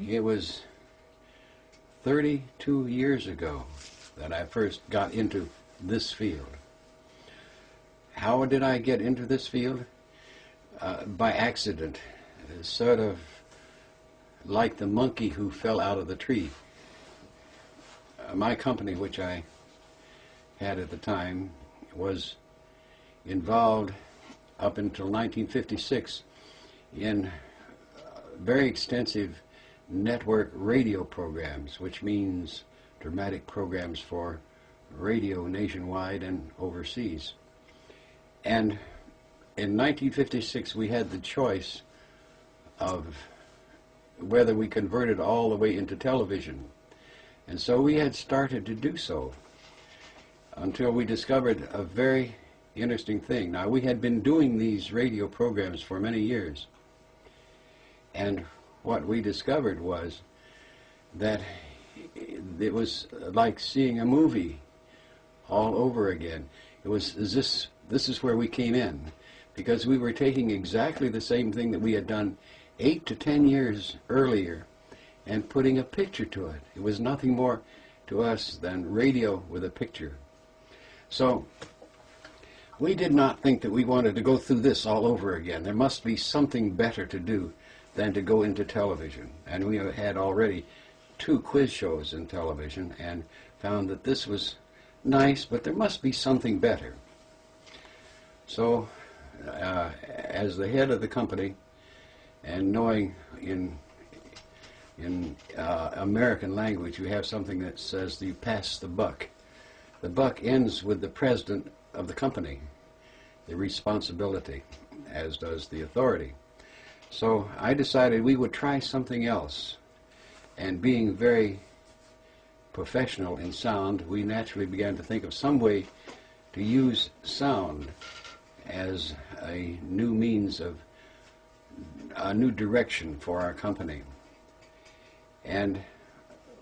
it was 32 years ago that I first got into this field. How did I get into this field? By accident, sort of like the monkey who fell out of the tree. My company, which I had at the time, was involved up until 1956 in very extensive network radio programs, which means dramatic programs for radio nationwide and overseas. And in 1956 we had the choice of whether we converted all the way into television. And so we had started to do so until we discovered a very interesting thing. Now, we had been doing these radio programs for many years, and what we discovered was that it was like seeing a movie all over again. It was this is where we came in, because we were taking exactly the same thing that we had done 8 to 10 years earlier and putting a picture to it. It was nothing more to us than radio with a picture. So we did not think that we wanted to go through this all over again. There must be something better to do than to go into television. And we had already 2 quiz shows in television and found that this was nice, but there must be something better. So as the head of the company, and knowing in American language you have something that says you pass the buck. The buck ends with the president of the company, the responsibility, as does the authority. So I decided we would try something else, and being very professional in sound, we naturally began to think of some way to use sound as a new means of a new direction for our company. And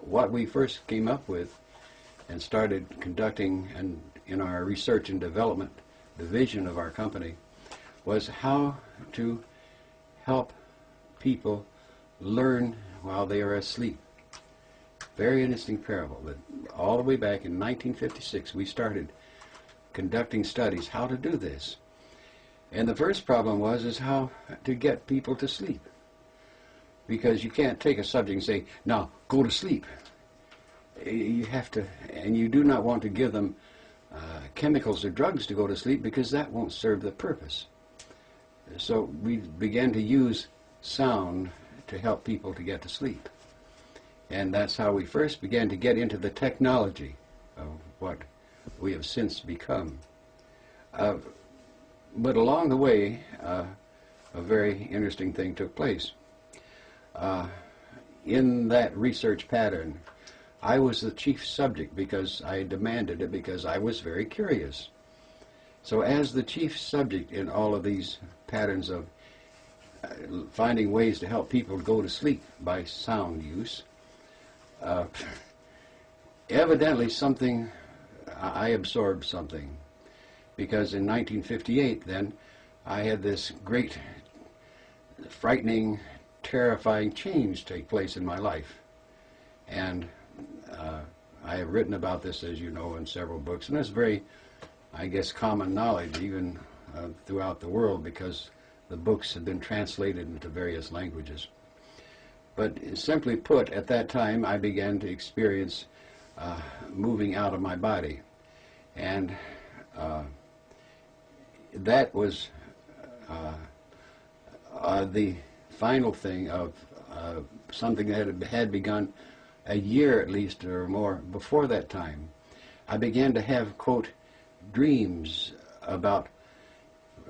what we first came up with and started conducting and in our research and development division of our company was how to help people learn while they are asleep. Very interesting parable that all the way back in 1956 we started conducting studies how to do this. And the first problem is how to get people to sleep. Because you can't take a subject and say, now go to sleep. You have to, and you do not want to give them chemicals or drugs to go to sleep, because that won't serve the purpose. So we began to use sound to help people to get to sleep. And that's how we first began to get into the technology of what we have since become. But along the way, a very interesting thing took place. In that research pattern, I was the chief subject because I demanded it, because I was very curious. So as the chief subject in all of these patterns of finding ways to help people go to sleep by sound use, evidently I absorbed something, because in 1958 then I had this great, frightening, terrifying change take place in my life. And I have written about this, as you know, in several books, and it's very, I guess, common knowledge even throughout the world, because the books have been translated into various languages. But simply put, at that time I began to experience moving out of my body, and that was the final thing of something that had begun a year at least or more before that time. I began to have, quote, dreams about,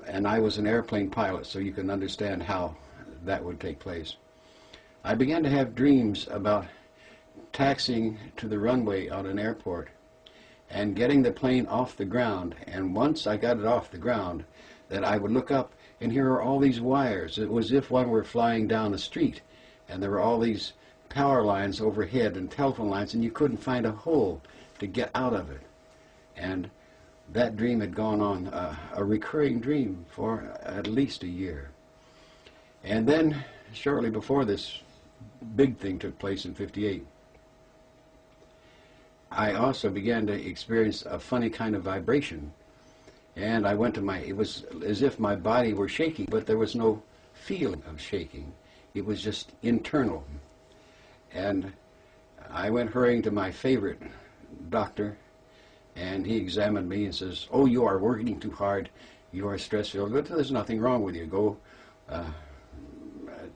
and I was an airplane pilot, so you can understand how that would take place. I began to have dreams about taxiing to the runway on an airport and getting the plane off the ground, and once I got it off the ground, that I would look up and here are all these wires. It was as if one were flying down the street, and there were all these power lines overhead and telephone lines, and you couldn't find a hole to get out of it. And that dream had gone on, a recurring dream, for at least a year. And then, shortly before this big thing took place in '58. I also began to experience a funny kind of vibration. And I went to it was as if my body were shaking, but there was no feeling of shaking. It was just internal. And I went hurrying to my favorite doctor, and he examined me and says, "Oh, you are working too hard. You are stress-filled, but there's nothing wrong with you. Go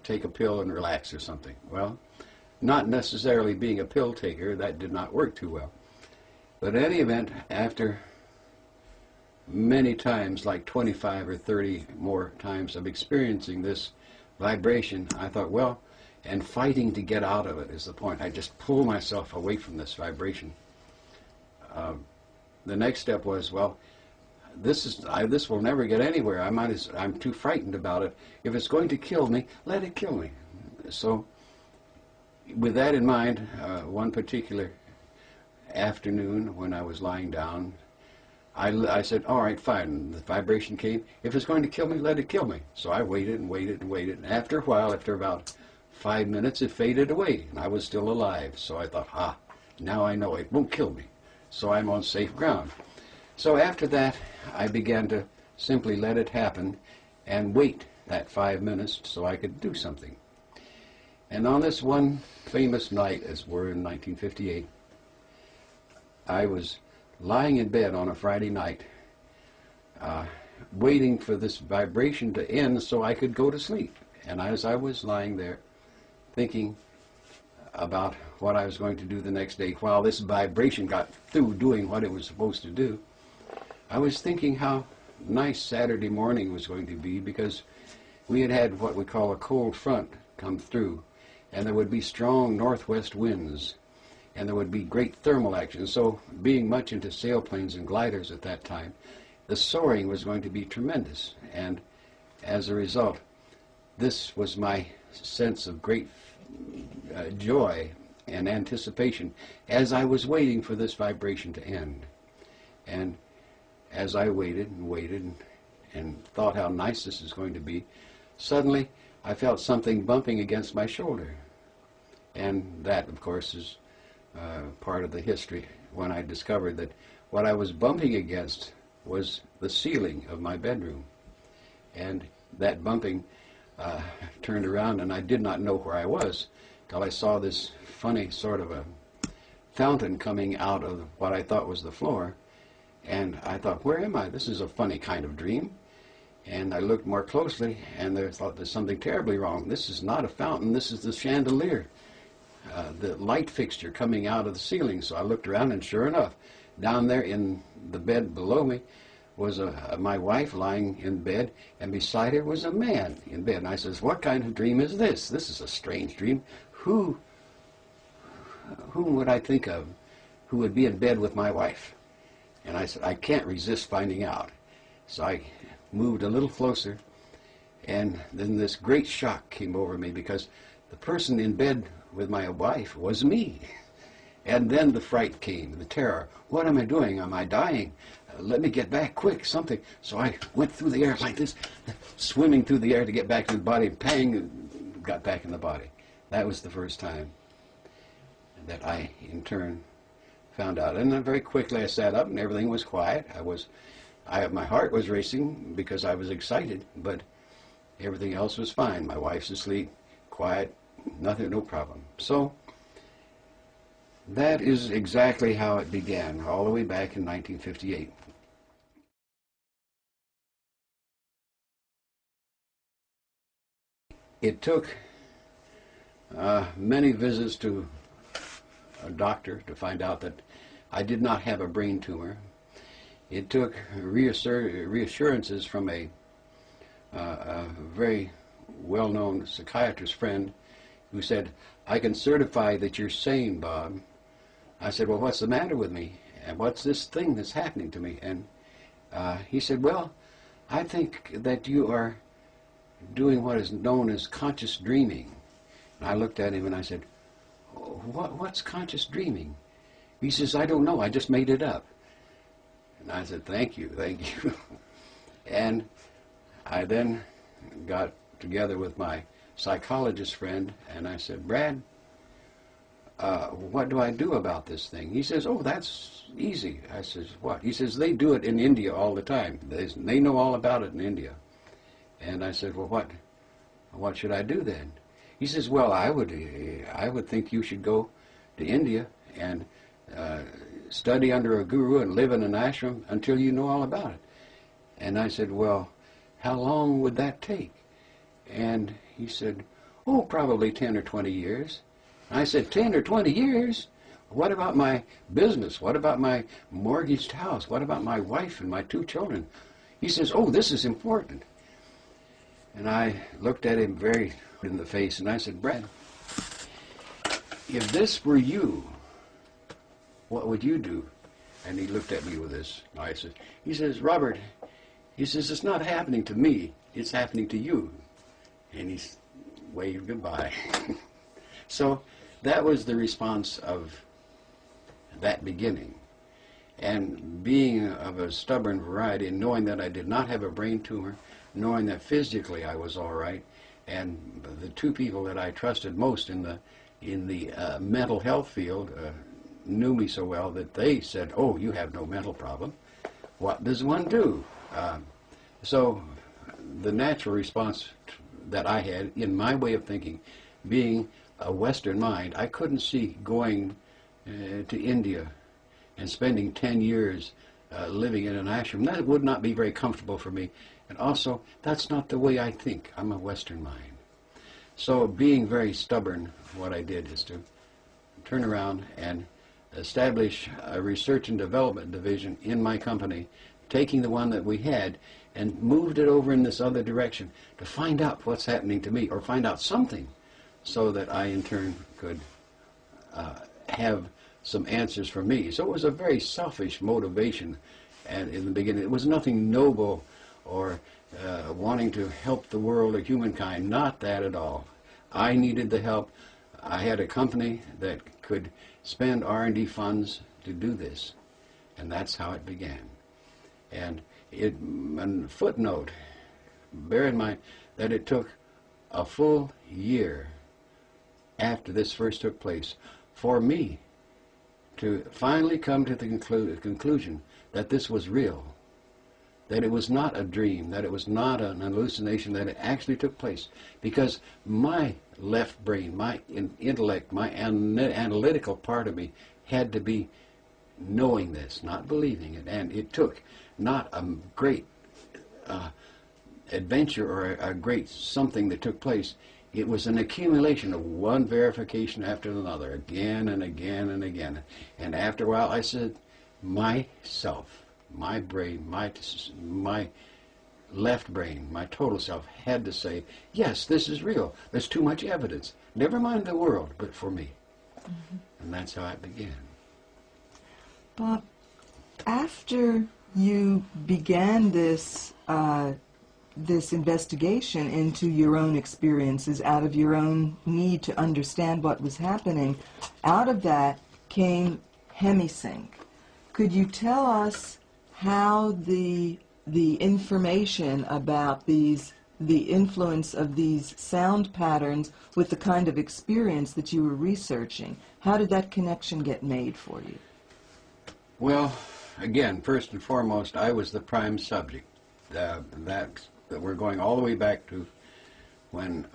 take a pill and relax or something." Well, not necessarily being a pill taker, that did not work too well. But in any event, after many times, like 25 or 30 more times of experiencing this vibration, I thought, well, and fighting to get out of it is the point. I just pull myself away from this vibration. The next step was, well, this will never get anywhere. I'm too frightened about it. If it's going to kill me, let it kill me. So, with that in mind, one particular afternoon when I was lying down, I said, all right, fine. The vibration came. If it's going to kill me, let it kill me. So I waited and waited and waited. And after a while, after about 5 minutes, it faded away, and I was still alive. So I thought, now I know it won't kill me. So I'm on safe ground. So after that, I began to simply let it happen and wait that 5 minutes so I could do something. And on this one famous night, as we're in 1958, I was lying in bed on a Friday night, waiting for this vibration to end so I could go to sleep. And as I was lying there thinking about what I was going to do the next day, while this vibration got through doing what it was supposed to do, I was thinking how nice Saturday morning was going to be, because we had had what we call a cold front come through, and there would be strong northwest winds, and there would be great thermal action. So, being much into sailplanes and gliders at that time, the soaring was going to be tremendous. And as a result, this was my sense of great joy and anticipation as I was waiting for this vibration to end. And as I waited and waited and thought how nice this is going to be, suddenly I felt something bumping against my shoulder. And that, of course, is part of the history when I discovered that what I was bumping against was the ceiling of my bedroom. And that bumping turned around, and I did not know where I was till I saw this funny sort of a fountain coming out of what I thought was the floor. And I thought, where am I? This is a funny kind of dream. And I looked more closely, and I thought, there's something terribly wrong. This is not a fountain. This is the chandelier, the light fixture coming out of the ceiling. So I looked around, and sure enough, down there in the bed below me was my wife lying in bed, and beside her was a man in bed. And I says, what kind of dream is this? This is a strange dream. Whom would I think of who would be in bed with my wife? And I said, I can't resist finding out. So I moved a little closer, and then this great shock came over me, because the person in bed with my wife was me. And then the fright came, the terror. What am I doing? Am I dying? Let me get back quick, something. So I went through the air like this, swimming through the air to get back to the body. Pang, got back in the body. That was the first time that I, in turn, found out. And then very quickly I sat up, and everything was quiet. My heart was racing because I was excited, but everything else was fine. My wife's asleep, quiet, nothing, no problem. So that is exactly how it began, all the way back in 1958. It took many visits to a doctor to find out that I did not have a brain tumor. It took reassurances from a very well-known psychiatrist friend who said, I can certify that you're sane, Bob. I said, well, what's the matter with me? And what's this thing that's happening to me? And he said, well, I think that you are doing what is known as conscious dreaming. And I looked at him and I said, what's conscious dreaming? He says, I don't know, I just made it up. And I said, thank you, thank you. And I then got together with my psychologist friend, and I said, Brad, what do I do about this thing? He says, oh, that's easy. I says, what? He says, they do it in India all the time. They know all about it in India. And I said, well, what should I do then? He says, well, I would think you should go to India and study under a guru and live in an ashram until you know all about it. And I said, well, how long would that take? And he said, oh, probably 10 or 20 years. I said, 10 or 20 years? What about my business? What about my mortgaged house? What about my wife and my 2 children? He says, oh, this is important. And I looked at him very in the face, and I said, Brad, if this were you, what would you do? And he looked at me with this. He says, Robert, he says, it's not happening to me, it's happening to you. And he waved goodbye. So that was the response of that beginning. And being of a stubborn variety, and knowing that I did not have a brain tumor, knowing that physically I was all right, and the 2 people that I trusted most in the mental health field knew me so well that they said, oh, you have no mental problem. What does one do? So the natural response that I had, in my way of thinking, being a Western mind, I couldn't see going to India and spending 10 years living in an ashram. That would not be very comfortable for me. And also, that's not the way I think. I'm a Western mind. So being very stubborn, what I did is to turn around and establish a research and development division in my company, taking the one that we had and moved it over in this other direction to find out what's happening to me, or find out something, so that I in turn could have some answers for me. So it was a very selfish motivation, and in the beginning it was nothing noble or wanting to help the world or humankind, not that at all. I needed the help. I had a company that could spend R&D funds to do this, and that's how it began. And a footnote, bear in mind that it took a full year after this first took place for me to finally come to the conclusion that this was real, that it was not a dream, that it was not an hallucination, that it actually took place. Because my left brain, my intellect, my analytical part of me had to be knowing this, not believing it. And it took not a great adventure or a great something that took place. It was an accumulation of one verification after another, again and again and again. And after a while I said, myself, my brain, my left brain, my total self had to say, yes, this is real. There's too much evidence. Never mind the world, but for me. Mm-hmm. And that's how it began. Bob, after you began this this investigation into your own experiences, out of your own need to understand what was happening, out of that came HemiSync. Could you tell us how the information about the influence of these sound patterns with the kind of experience that you were researching, how did that connection get made for you? Well, again, first and foremost, I was the prime subject. That we're going all the way back to when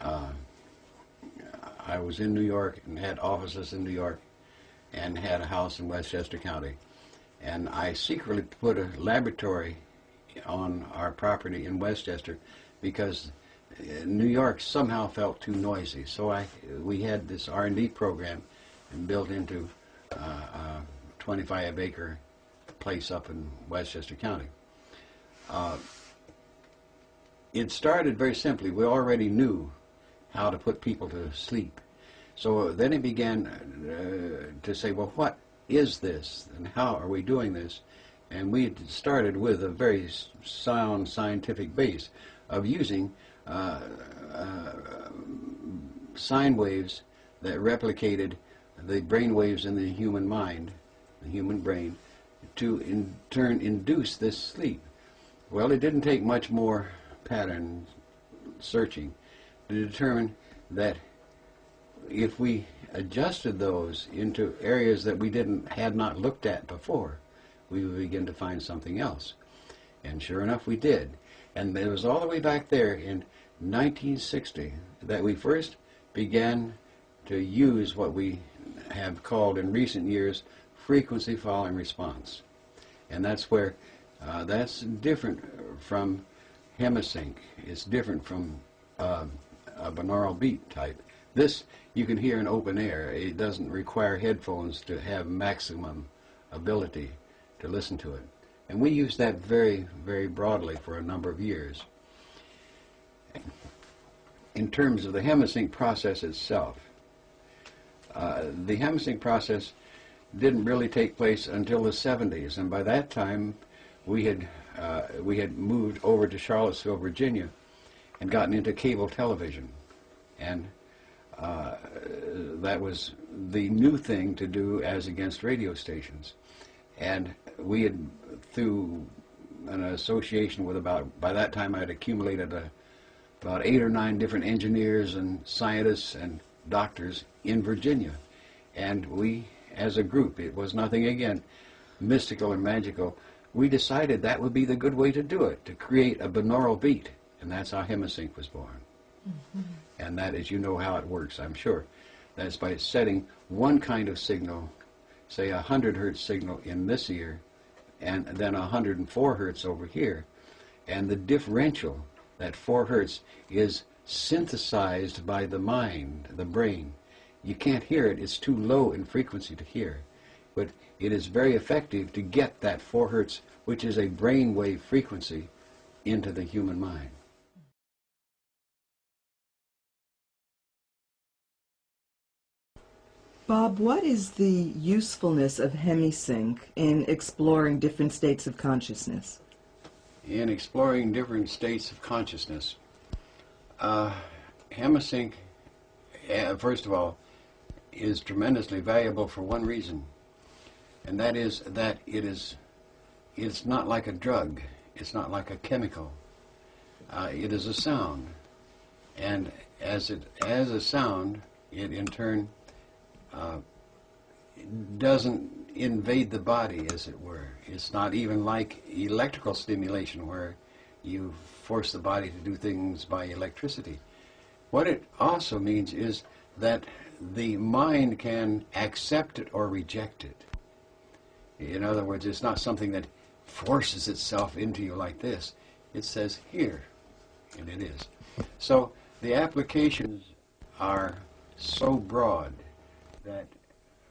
I was in New York and had offices in New York and had a house in Westchester County. And I secretly put a laboratory on our property in Westchester because New York somehow felt too noisy. So we had this R&D program and built into a 25-acre place up in Westchester County. It started very simply. We already knew how to put people to sleep. So then it began to say, well, what is this and how are we doing this? And we started with a very sound scientific base of using sine waves that replicated the brain waves in the human mind, the human brain, to in turn induce this sleep. Well, it didn't take much more pattern searching to determine that if we adjusted those into areas that we had not looked at before, we would begin to find something else. And sure enough, we did. And it was all the way back there in 1960 that we first began to use what we have called in recent years frequency following response. And that's where that's different from hemisync. It's different from a binaural beat type. This you can hear in open air. It doesn't require headphones to have maximum ability to listen to it. And we used that very, very broadly for a number of years. In terms of the hemisync process itself, the hemisync process didn't really take place until the 70s, and by that time we had moved over to Charlottesville, Virginia, and gotten into cable television, and that was the new thing to do as against radio stations. And we had, through an association with by that time I had accumulated about 8 or 9 different engineers and scientists and doctors in Virginia. And we, as a group, it was nothing, again, mystical or magical, we decided that would be the good way to do it, to create a binaural beat. And that's how hemisync was born. Mm-hmm. And that is, you know how it works, I'm sure. That's by setting one kind of signal, say a 100 hertz signal in this ear, and then 104 hertz over here. And the differential, that 4 hertz, is synthesized by the mind, the brain. You can't hear it, it's too low in frequency to hear. But it is very effective to get that 4 hertz, which is a brainwave frequency, into the human mind. Bob, what is the usefulness of hemisync in exploring different states of consciousness? In exploring different states of consciousness, hemisync, first of all, is tremendously valuable for one reason, and that is that it's not like a drug, it's not like a chemical. It is a sound, and as a sound, it in turn doesn't invade the body, as it were. It's not even like electrical stimulation, where you force the body to do things by electricity. What it also means is that the mind can accept it or reject it. In other words, it's not something that forces itself into you like this. It says here, and it is. So the applications are so broad that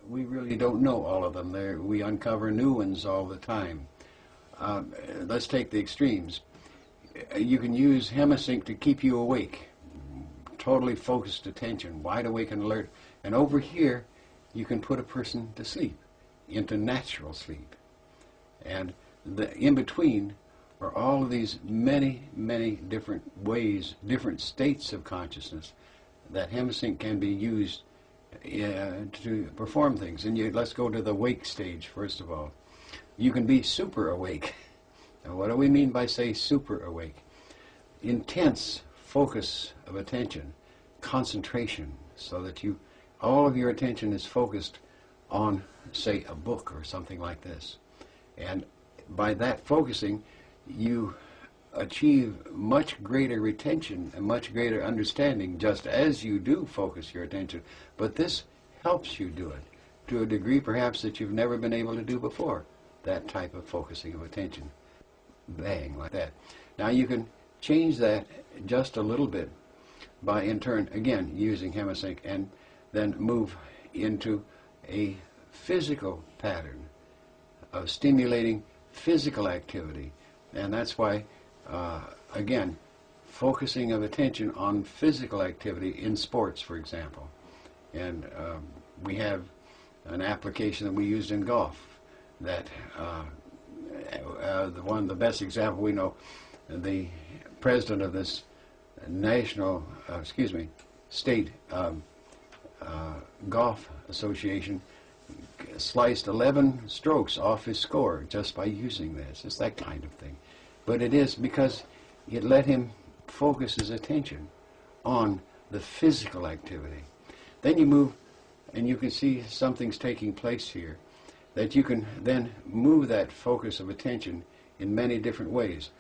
we really don't know all of them. We uncover new ones all the time. Let's take the extremes. You can use hemisync to keep you awake, totally focused attention, wide awake and alert. And over here, you can put a person to sleep, into natural sleep. And in between are all of these many, many different ways, different states of consciousness that hemisync can be used to perform things. And let's go to the wake stage, first of all. You can be super awake. Now, what do we mean by, say, super awake? Intense focus of attention, concentration, so that all of your attention is focused on, say, a book or something like this. And by that focusing, you achieve much greater retention and much greater understanding just as you do focus your attention. But this helps you do it to a degree perhaps that you've never been able to do before, that type of focusing of attention. Bang, like that. Now you can change that just a little bit by, in turn, again, using hemisync, and then move into a physical pattern of stimulating physical activity. And that's why, again, focusing of attention on physical activity in sports, for example. And we have an application that we used in golf that the best example we know, the president of this state golf association sliced 11 strokes off his score just by using this. It's that kind of thing. But it is because it let him focus his attention on the physical activity. Then you move, and you can see something's taking place here, that you can then move that focus of attention in many different ways.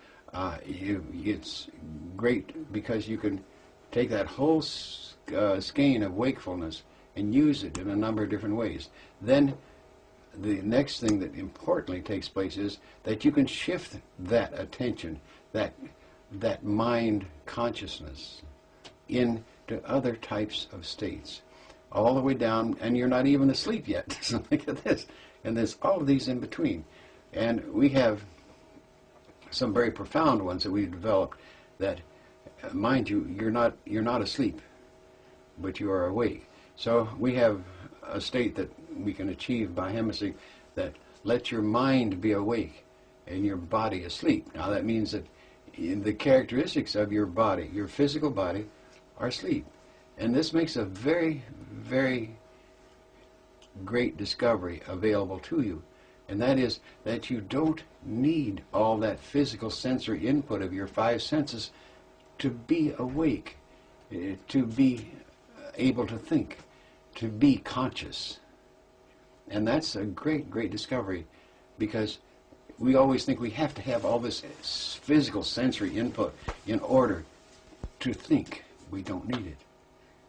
It's great because you can take that whole skein of wakefulness and use it in a number of different ways. Then the next thing that importantly takes place is that you can shift that attention, that mind consciousness, into other types of states, all the way down, and you're not even asleep yet. So look at this. And there's all of these in between. And we have some very profound ones that we've developed that, mind you, you're not asleep, but you are awake. So we have a state that we can achieve by Hemisync that lets your mind be awake and your body asleep. Now that means that the characteristics of your body, your physical body, are asleep. And this makes a very, very great discovery available to you. And that is that you don't need all that physical sensory input of your five senses to be awake, to be able to think, to be conscious. And that's a great, great discovery, because we always think we have to have all this physical sensory input in order to think. We don't need it.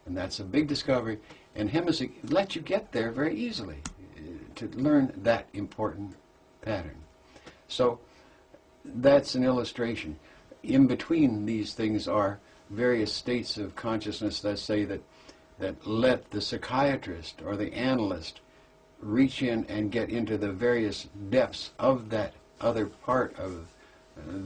And that's a big discovery, and Hemisync lets you get there very easily to learn that important pattern. So that's an illustration. In between these things are various states of consciousness that say that let the psychiatrist or the analyst reach in and get into the various depths of that other part of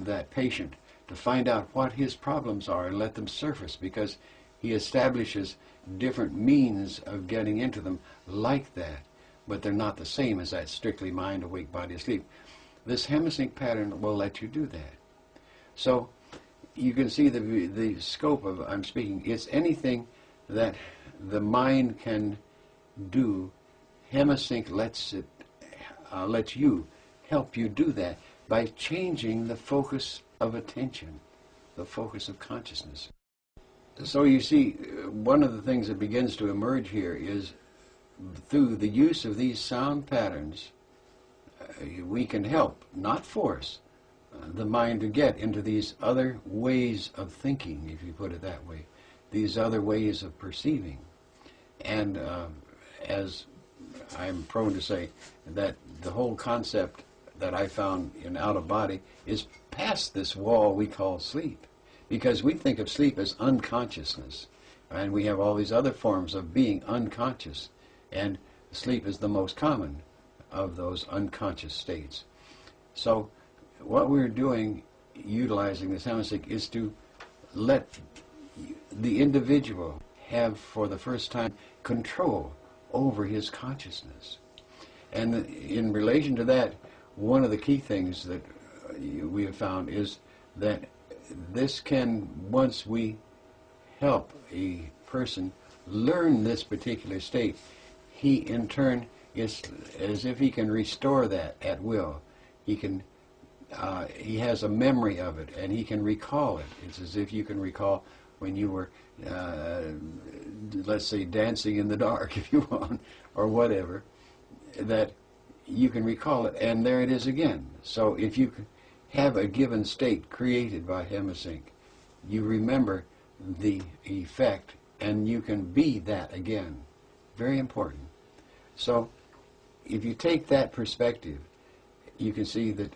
that patient to find out what his problems are and let them surface, because he establishes different means of getting into them like that, but they're not the same as that strictly mind, awake, body, asleep. This Hemisync pattern will let you do that. So you can see the scope of I'm speaking. It's anything that the mind can do. Hemisync lets you help you do that by changing the focus of attention, the focus of consciousness. So you see, one of the things that begins to emerge here is through the use of these sound patterns, we can help, not force, the mind to get into these other ways of thinking, if you put it that way, these other ways of perceiving. And as I'm prone to say, that the whole concept that I found in out of body is past this wall we call sleep. Because we think of sleep as unconsciousness, and we have all these other forms of being unconscious, and sleep is the most common of those unconscious states. So what we're doing, utilizing this Hemisync, is to let the individual have, for the first time, control over his consciousness. And in relation to that, one of the key things that we have found is that this can, once we help a person learn this particular state, he in turn is as if he can restore that at will. He has a memory of it, and he can recall it. It's as if you can recall when you were, let's say, dancing in the dark, if you want, or whatever, that you can recall it, and there it is again. So if you have a given state created by Hemisync, you remember the effect, and you can be that again. Very important. So if you take that perspective, you can see that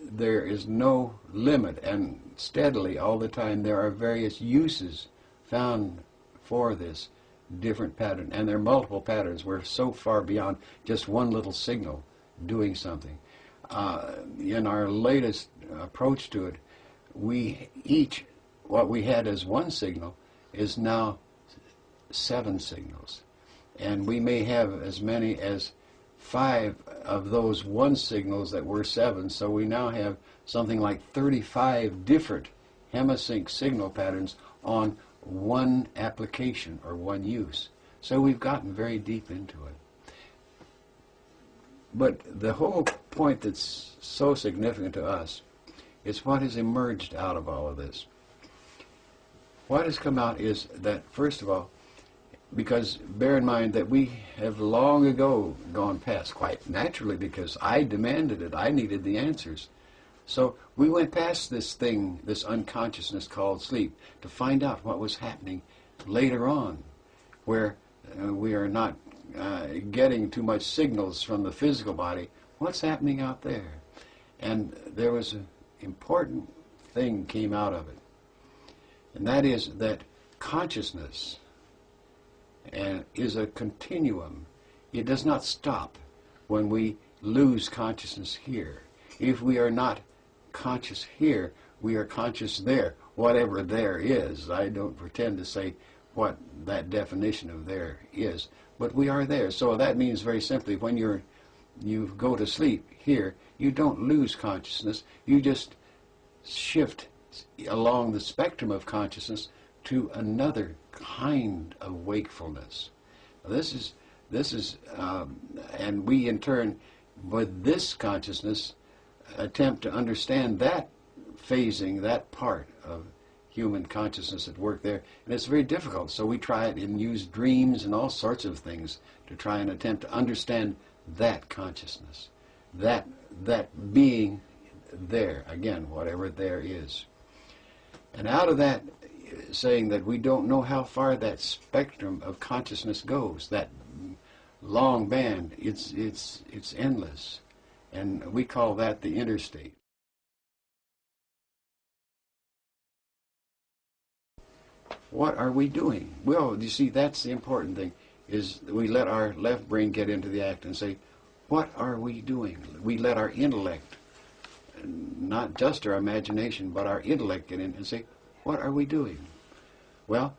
there is no limit, and steadily all the time there are various uses found for this different pattern, and there are multiple patterns. We're so far beyond just one little signal doing something. In our latest approach to it, what we had as one signal is now 7 signals. And we may have as many as 5 of those one signals that were 7, so we now have something like 35 different Hemisync signal patterns on one application or one use. So we've gotten very deep into it. But the whole point that's so significant to us is what has emerged out of all of this. what has come out is that, first of all, because bear in mind that we have long ago gone past, quite naturally, because I demanded it. I needed the answers. So we went past this thing, this unconsciousness called sleep, to find out what was happening later on, where we are not getting too much signals from the physical body. What's happening out there? And there was an important thing came out of it, and that is that consciousness is a continuum. It does not stop when we lose consciousness here. If we are not conscious here, we are conscious there, whatever there is. I don't pretend to say what that definition of there is, but we are there. So that means very simply, when you go to sleep here, you don't lose consciousness. You just shift along the spectrum of consciousness to another kind of wakefulness. This is, and we in turn, with this consciousness, attempt to understand that phasing, that part of human consciousness at work there, and it's very difficult. So we try it and use dreams and all sorts of things to try and attempt to understand that consciousness, that being there, again, whatever there is. And out of that, saying that we don't know how far that spectrum of consciousness goes, that long band, it's endless, and we call that the interstate. What are we doing? Well, you see, that's the important thing, is we let our left brain get into the act and say, what are we doing? We let our intellect, not just our imagination, but our intellect get in and say, what are we doing? Well,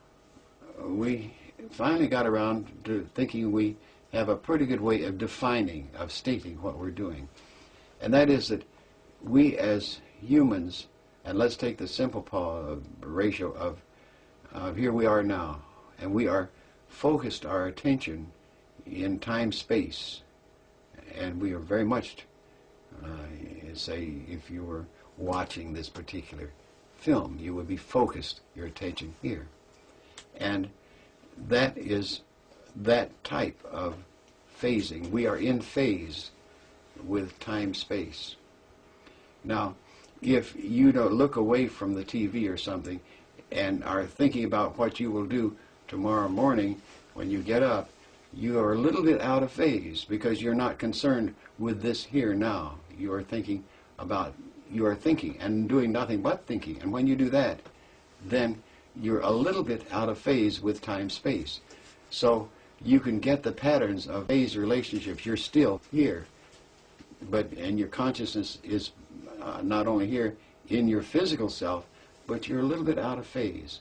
we finally got around to thinking we have a pretty good way of defining, of stating what we're doing. And that is that we as humans, and let's take the simple ratio of here we are now, and we are focused our attention in time-space, and we are very much, say, if you were watching this particular film, you would be focused your attention here. And that is that type of phasing. We are in phase with time-space. Now, if you don't look away from the TV or something and are thinking about what you will do tomorrow morning when you get up, you are a little bit out of phase because you're not concerned with this here now. You are thinking and doing nothing but thinking. And when you do that, then you're a little bit out of phase with time-space. So you can get the patterns of phase relationships. You're still here, and your consciousness is not only here in your physical self, but you're a little bit out of phase.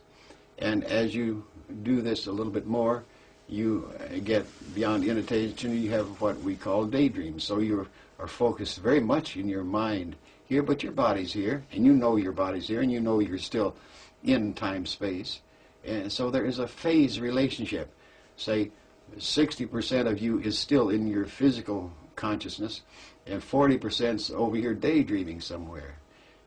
And as you do this a little bit more, you get beyond inattention. You have what we call daydreams. So you are focused very much in your mind here, but your body's here, and you know your body's here, and you know you're still in time-space. And so there is a phase relationship. Say 60% of you is still in your physical consciousness, and 40%'s over here daydreaming somewhere.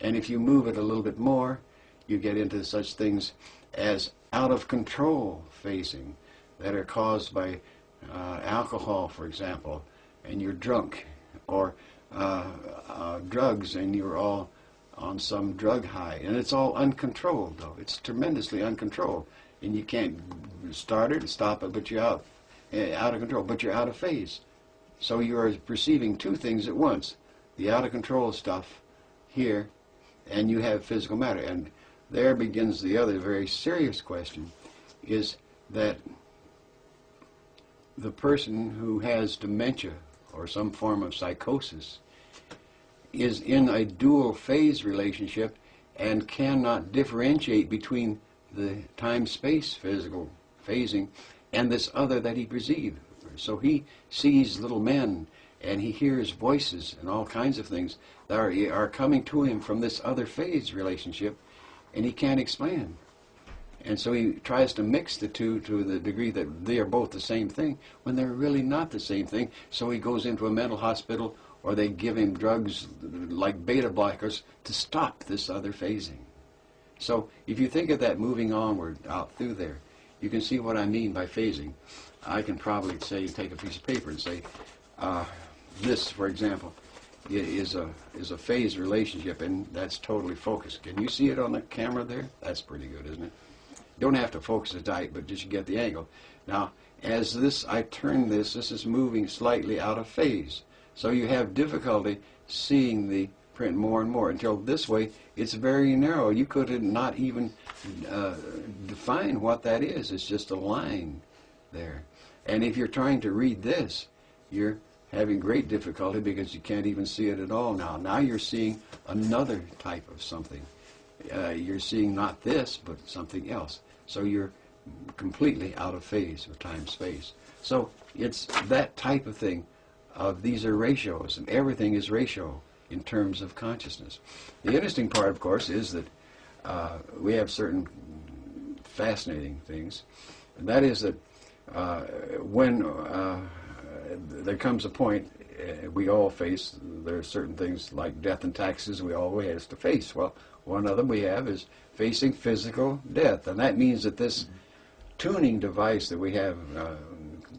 And if you move it a little bit more, you get into such things as out-of-control phasing that are caused by alcohol, for example, and you're drunk, or drugs and you're all on some drug high. And it's all uncontrolled, though. It's tremendously uncontrolled. And you can't start it, stop it, but you're out of control, but you're out of phase. So you are perceiving two things at once, the out-of-control stuff here, and you have physical matter. And there begins the other very serious question, is that the person who has dementia or some form of psychosis is in a dual phase relationship and cannot differentiate between the time-space physical phasing and this other that he perceives. So he sees little men and he hears voices and all kinds of things that are coming to him from this other phase relationship, and he can't explain. And so he tries to mix the two to the degree that they are both the same thing, when they're really not the same thing. So he goes into a mental hospital, or they give him drugs like beta blockers to stop this other phasing. So if you think of that moving onward out through there, you can see what I mean by phasing. I can probably say, take a piece of paper and say, this, for example, is a phase relationship, and that's totally focused. Can you see it on the camera there? That's pretty good, isn't it? You don't have to focus it tight, but just get the angle. Now, as I turn this is moving slightly out of phase. So you have difficulty seeing the print more and more until this way it's very narrow. You could not even define what that is. It's just a line there. And if you're trying to read this, you're having great difficulty because you can't even see it at all now. Now you're seeing another type of something. You're seeing not this, but something else. So you're completely out of phase with time-space. So it's that type of thing. These are ratios, and everything is ratio in terms of consciousness. The interesting part, of course, is that we have certain fascinating things, and that is that when there comes a point we all face, there are certain things like death and taxes we always have to face. Well, one of them we have is facing physical death, and that means that this tuning device that we have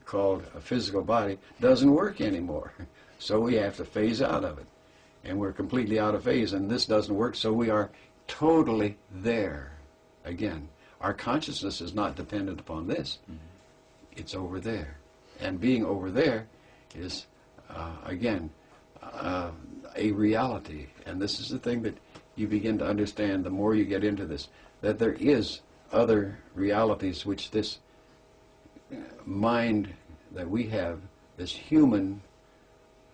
called a physical body doesn't work anymore. So we have to phase out of it. And we're completely out of phase, and this doesn't work, so we are totally there. Again, our consciousness is not dependent upon this. It's over there. And being over there is, again, a reality. And this is the thing that you begin to understand the more you get into this, that there is other realities which this mind that we have, this human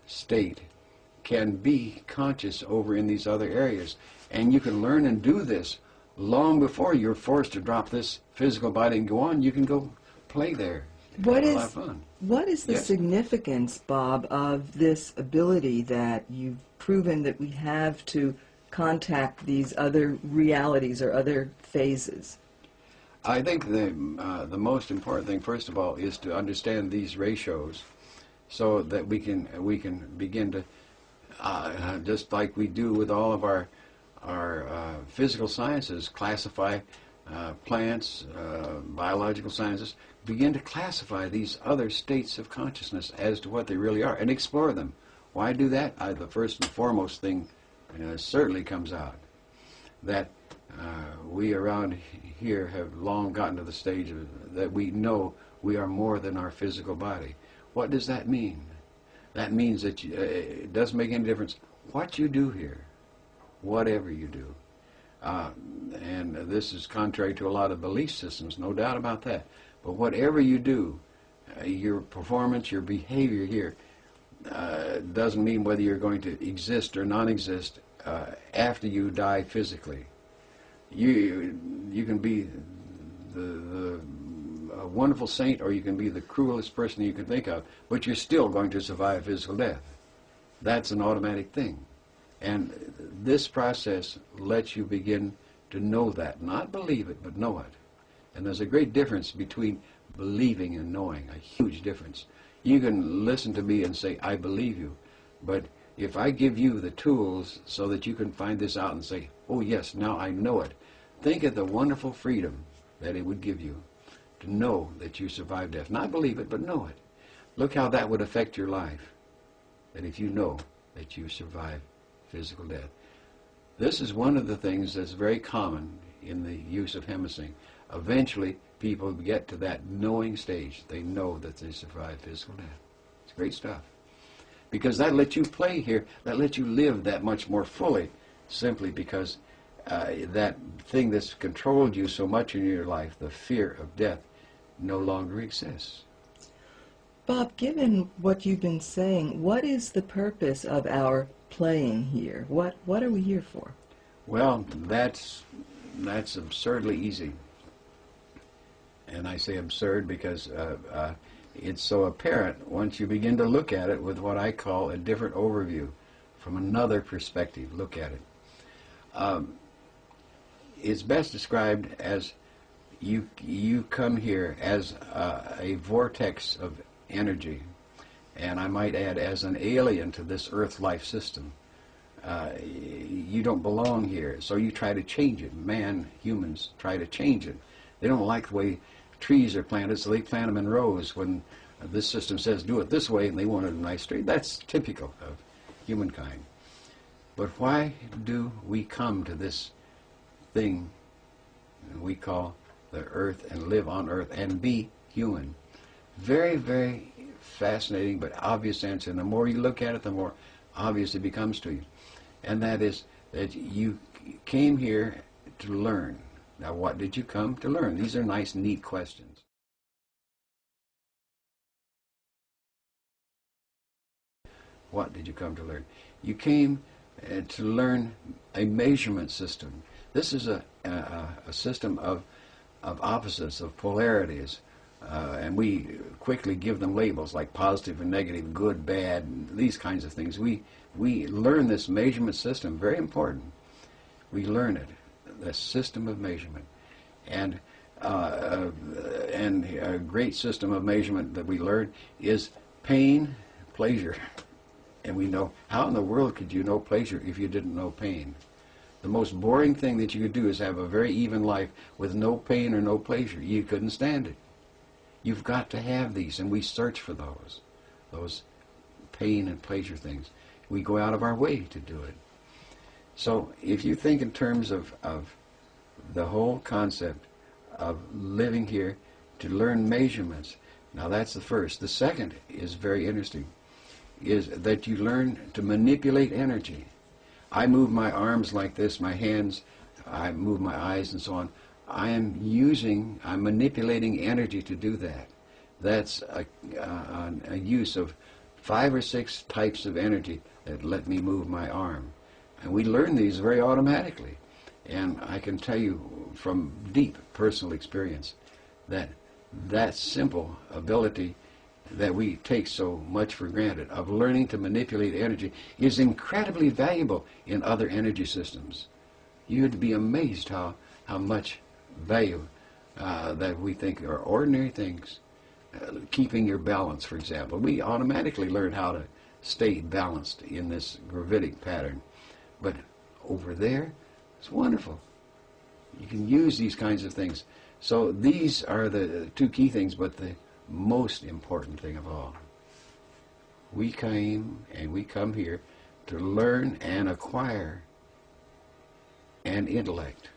state, can be conscious over in these other areas. And you can learn and do this long before you're forced to drop this physical body and go on. You can go play there. What Have a lot of fun. What is the Yes. significance, Bob, of this ability that you've proven that we have to contact these other realities or other phases? I think the most important thing, first of all, is to understand these ratios, so that we can begin to, just like we do with all of our physical sciences, classify plants, biological sciences, begin to classify these other states of consciousness as to what they really are and explore them. Why do that? The first and foremost thing certainly comes out that we around here have long gotten to the stage that we know we are more than our physical body. What does that mean? That means that it doesn't make any difference what you do here, whatever you do. And this is contrary to a lot of belief systems, no doubt about that. But whatever you do, your performance, your behavior here, doesn't mean whether you're going to exist or non-exist after you die physically. You can be a wonderful saint, or you can be the cruelest person you can think of, but you're still going to survive physical death. That's an automatic thing. And this process lets you begin to know that. Not believe it, but know it. And there's a great difference between believing and knowing, a huge difference. You can listen to me and say, I believe you. But if I give you the tools so that you can find this out and say, oh yes, now I know it, think of the wonderful freedom that it would give you to know that you survived death. Not believe it, but know it. Look how that would affect your life, that if you know that you survived physical death. This is one of the things that's very common in the use of Hemisync. Eventually, people get to that knowing stage. They know that they survived physical death. It's great stuff. Because that lets you play here, that lets you live that much more fully, simply because that thing that's controlled you so much in your life, the fear of death, no longer exists. Bob, given what you've been saying, what is the purpose of our playing here? What are we here for? Well, that's absurdly easy. And I say absurd because it's so apparent once you begin to look at it with what I call a different overview, from another perspective. Look at it. It's best described as you come here as a vortex of energy, and I might add as an alien to this Earth life system. you don't belong here. So you try to change it. Humans try to change it. They don't like the way trees are planted, so they plant them in rows when this system says do it this way, and they want a nice tree. That's typical of humankind. But why do we come to this thing we call the earth and live on earth and be human? Very, very fascinating but obvious answer. And the more you look at it, the more obvious it becomes to you. And that is that you came here to learn. Now, what did you come to learn? These are nice, neat questions. What did you come to learn? You came to learn a measurement system. This is a system of opposites, of polarities, and we quickly give them labels like positive and negative, good, bad, and these kinds of things. We learn this measurement system, very important. We learn it, the system of measurement, and a great system of measurement that we learn is pain, pleasure. And we know, how in the world could you know pleasure if you didn't know pain? The most boring thing that you could do is have a very even life with no pain or no pleasure. You couldn't stand it. You've got to have these, and we search for those pain and pleasure things. We go out of our way to do it. So if you think in terms of the whole concept of living here to learn measurements, now that's the first. The second is very interesting, is that you learn to manipulate energy. I move my arms like this, my hands, I move my eyes and so on. I'm manipulating energy to do that. That's a use of 5 or 6 types of energy that let me move my arm. And we learn these very automatically. And I can tell you from deep personal experience that that simple ability that we take so much for granted of learning to manipulate energy is incredibly valuable in other energy systems. You'd be amazed how much value that we think are ordinary things. Keeping your balance, for example. We automatically learn how to stay balanced in this gravitic pattern. But over there, it's wonderful. You can use these kinds of things. So these are the 2 key things, but the most important thing of all. We came and we come here to learn and acquire an intellect.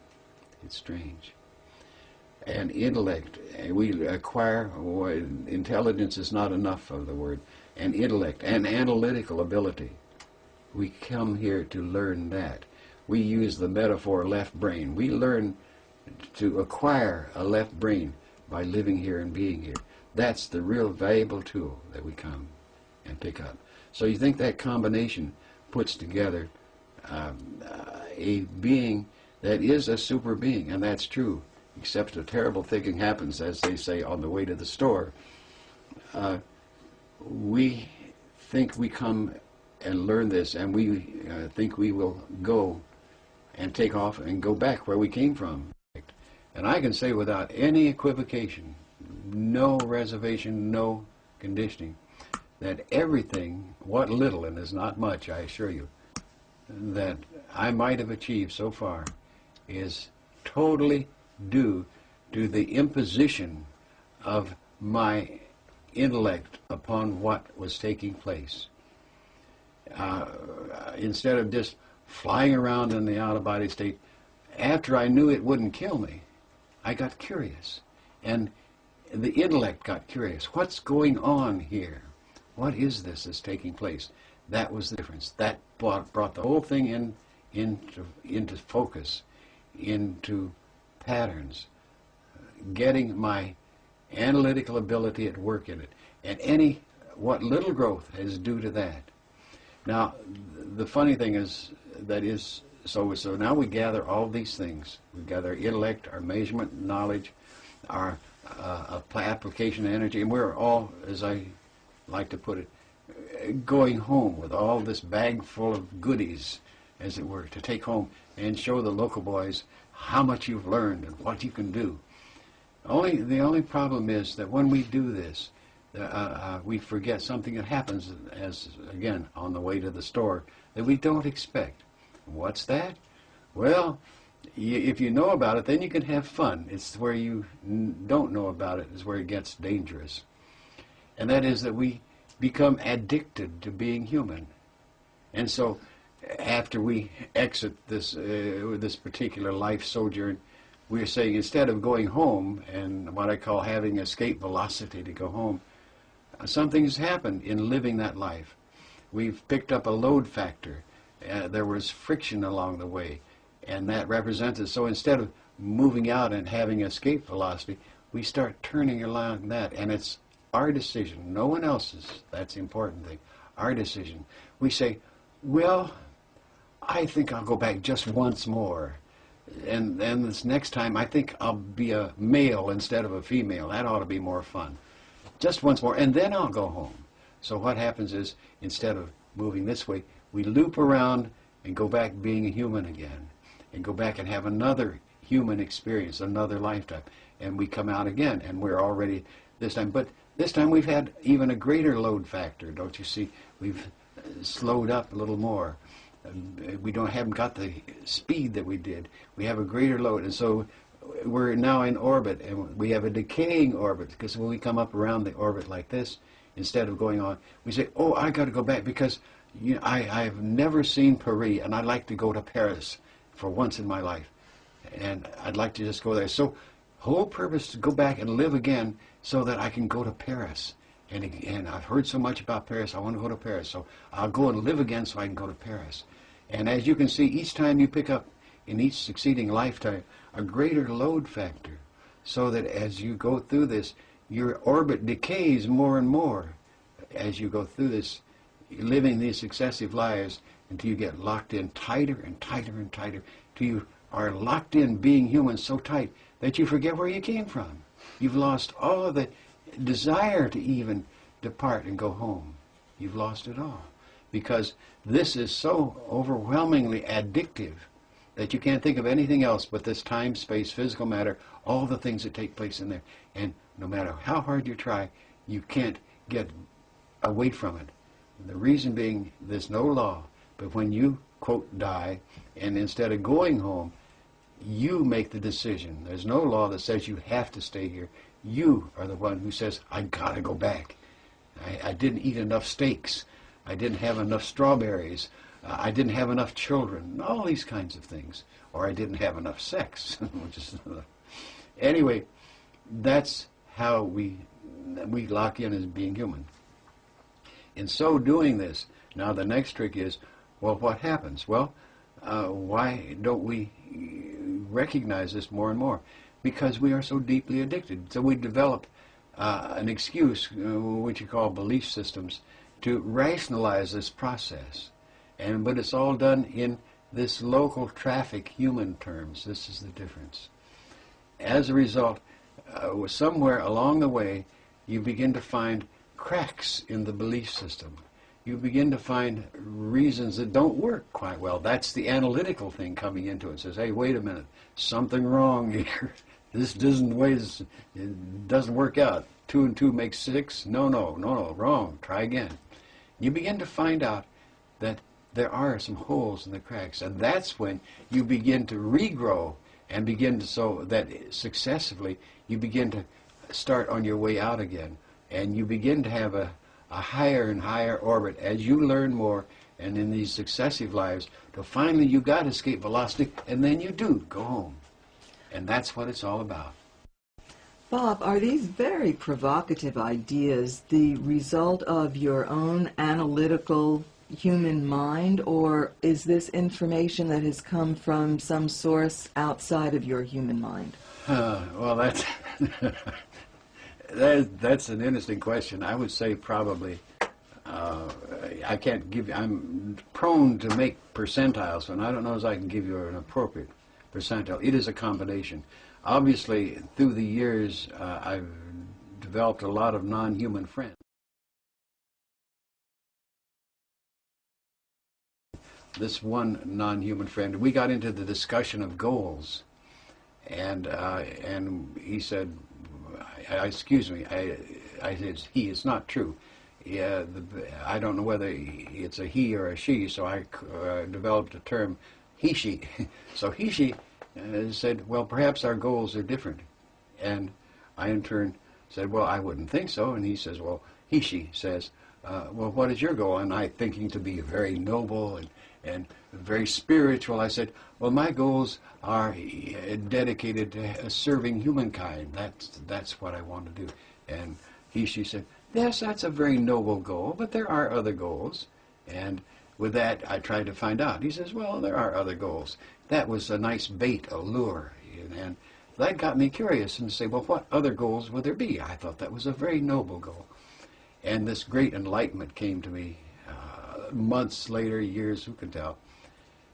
It's strange. An intellect. We acquire, intelligence is not enough of the word, an intellect, an analytical ability. We come here to learn that. We use the metaphor left brain. We learn to acquire a left brain by living here and being here. That's the real valuable tool that we come and pick up. So you think that combination puts together a being that is a super being, and that's true, except a terrible thing happens, as they say, on the way to the store. We think we come and learn this, and we think we will go and take off and go back where we came from. And I can say without any equivocation, no reservation, no conditioning, that everything, what little, and is not much, I assure you, that I might have achieved so far is totally due to the imposition of my intellect upon what was taking place. Instead of just flying around in the out-of-body state, after I knew it wouldn't kill me, I got curious. And the intellect got curious. What's going on here? What is this that's taking place? That was the difference. That brought the whole thing into focus, into patterns, getting my analytical ability at work in it. And what little growth is due to that. Now, the funny thing is, so now we gather all these things. We gather our intellect, our measurement, knowledge, our application of energy, and we're all, as I like to put it, going home with all this bag full of goodies, as it were, to take home and show the local boys how much you've learned and what you can do. The only problem is that when we do this, we forget something that happens as, again, on the way to the store that we don't expect. What's that? Well, if you know about it, then you can have fun. It's where you don't know about it is where it gets dangerous. And that is that we become addicted to being human. And so after we exit this particular life sojourn, we're saying instead of going home and what I call having escape velocity to go home, something's happened in living that life. We've picked up a load factor. There was friction along the way, and that represents it. So instead of moving out and having escape velocity, we start turning along that, and it's our decision, no one else's. That's the important thing. Our decision. We say, well, I think I'll go back just once more. And this next time, I think I'll be a male instead of a female. That ought to be more fun. Just once more, and then I'll go home. So what happens is, instead of moving this way, we loop around and go back being a human again, and go back and have another human experience, another lifetime. And we come out again, and we're already this time. But this time we've had even a greater load factor, don't you see? We've slowed up a little more. We haven't got the speed that we did. We have a greater load, and so we're now in orbit, and we have a decaying orbit, because when we come up around the orbit like this, instead of going on, we say, oh, I got to go back because I've never seen Paris, and I'd like to go to Paris for once in my life, and I'd like to just go there. So whole purpose to go back and live again so that I can go to Paris. And I've heard so much about Paris, I want to go to Paris. So I'll go and live again so I can go to Paris. And as you can see, each time you pick up in each succeeding lifetime a greater load factor, so that as you go through this, your orbit decays more and more as you go through this, living these successive lives until you get locked in tighter and tighter and tighter, till you are locked in being human so tight that you forget where you came from. You've lost all of the desire to even depart and go home. You've lost it all, because this is so overwhelmingly addictive that you can't think of anything else but this time, space, physical matter, all the things that take place in there. And no matter how hard you try, you can't get away from it. The reason being, there's no law, but when you, quote, die, and instead of going home, you make the decision. There's no law that says you have to stay here. You are the one who says, I gotta go back. I didn't eat enough steaks. I didn't have enough strawberries. I didn't have enough children. All these kinds of things. Or I didn't have enough sex. Which is anyway, that's how we lock in as being human. In so doing this, now the next trick is, well, what happens? Well, why don't we recognize this more and more? Because we are so deeply addicted. So we develop an excuse, which you call belief systems, to rationalize this process. But it's all done in this local traffic human terms. This is the difference. As a result, somewhere along the way, you begin to find cracks in the belief system. You begin to find reasons that don't work quite well. That's the analytical thing coming into it. It says, hey, wait a minute, something wrong here. This doesn't it doesn't work out. 2 and 2 makes 6. No, wrong. Try again. You begin to find out that there are some holes in the cracks, and that's when you begin to regrow and begin to, so that successively you begin to start on your way out again, and you begin to have a higher and higher orbit as you learn more, and in these successive lives, till finally you got escape velocity, and then you do go home. And that's what it's all about. Bob, are these very provocative ideas the result of your own analytical human mind, or is this information that has come from some source outside of your human mind? Well, that's an interesting question. I would say probably, I can't give you, I'm prone to make percentiles, and I don't know if I can give you an appropriate percentile. It is a combination. Obviously, through the years, I've developed a lot of non-human friends. This one non-human friend, we got into the discussion of goals, and he said, excuse me, I said, he, it's not true. Yeah, I don't know whether it's a he or a she, so I developed a term, he, she. So he, she said, well, perhaps our goals are different. And I, in turn, said, well, I wouldn't think so. And he says, well, he, she says, well, what is your goal? And I, thinking to be very noble and very spiritual, I said, well, my goals are dedicated to serving humankind. That's what I want to do. And he, she said, yes, that's a very noble goal, but there are other goals. And with that, I tried to find out. He says, well, there are other goals. That was a nice bait, a lure. And that got me curious and say, well, what other goals would there be? I thought that was a very noble goal. And this great enlightenment came to me months later, years, who can tell,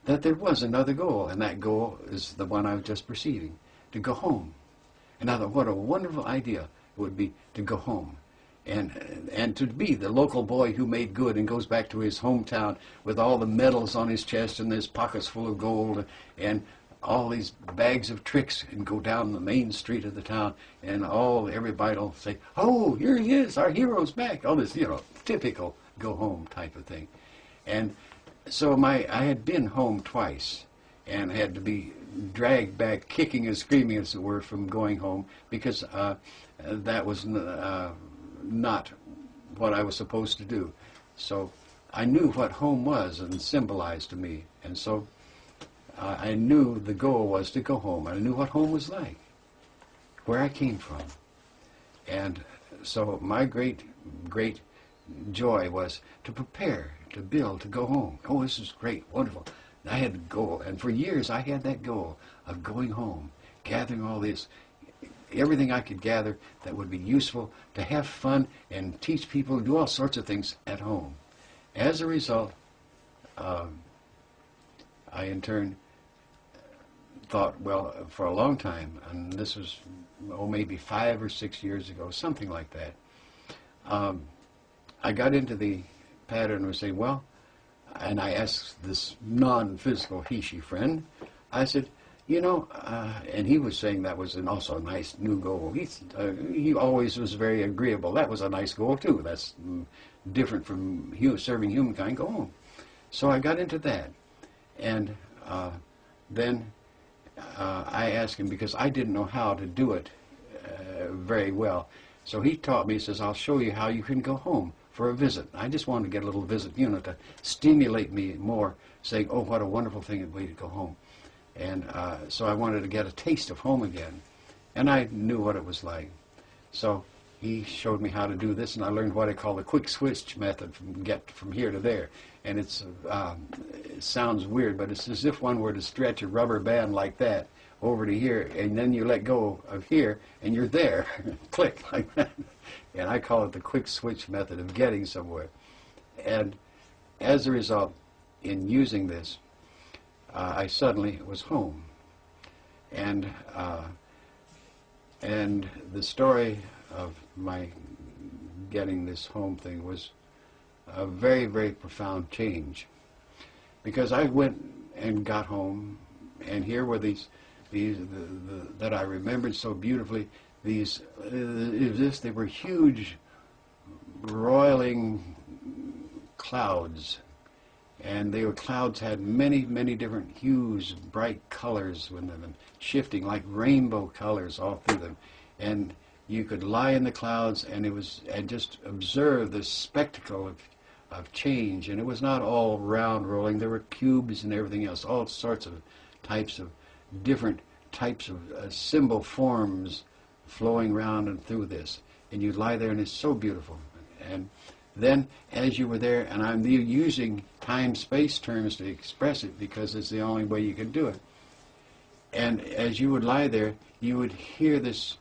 that there was another goal, and that goal is the one I was just perceiving, to go home. And I thought, what a wonderful idea it would be to go home. And to be the local boy who made good and goes back to his hometown with all the medals on his chest and his pockets full of gold and all these bags of tricks, and go down the main street of the town, and everybody will say, oh, here he is, our hero's back. All this, typical go home type of thing. And so I had been home twice and had to be dragged back, kicking and screaming, as it were, from going home, because that was not what I was supposed to do. So I knew what home was and symbolized to me, and so I knew the goal was to go home. I knew what home was like, where I came from. And so my great, great joy was to prepare, to build, to go home. Oh, this is great, wonderful. I had the goal, and for years I had that goal of going home, gathering all this, everything I could gather that would be useful, to have fun and teach people, do all sorts of things at home. As a result, I in turn thought, well, for a long time, and this was, maybe 5 or 6 years ago, something like that, I got into the pattern of saying, well, and I asked this non-physical he-she friend, I said, and he was saying that was also a nice new goal. He always was very agreeable. That was a nice goal, too. That's different from serving humankind. Go home. So I got into that. And then I asked him, because I didn't know how to do it very well. So he taught me, he says, I'll show you how you can go home for a visit. I just wanted to get a little visit, to stimulate me more, saying, oh, what a wonderful thing it'd be to go home. And so I wanted to get a taste of home again. And I knew what it was like. So he showed me how to do this, and I learned what I call the quick switch method, from here to there. And it sounds weird, but it's as if one were to stretch a rubber band like that over to here, and then you let go of here, and you're there. Click, like that. And I call it the quick switch method of getting somewhere. And as a result, in using this, I suddenly was home. And the story of my getting this home thing was a very, very profound change. Because I went and got home, and here were these that I remembered so beautifully, they were huge, roiling clouds. And clouds had many, many different hues, bright colors in them, and shifting like rainbow colors all through them. And you could lie in the clouds and just observe the spectacle of change. And it was not all round rolling. There were cubes and everything else, all sorts of different types of symbol forms flowing round and through this. And you'd lie there, and it's so beautiful. And then, as you were there, and I'm using time-space terms to express it because it's the only way you can do it. And as you would lie there, you would hear this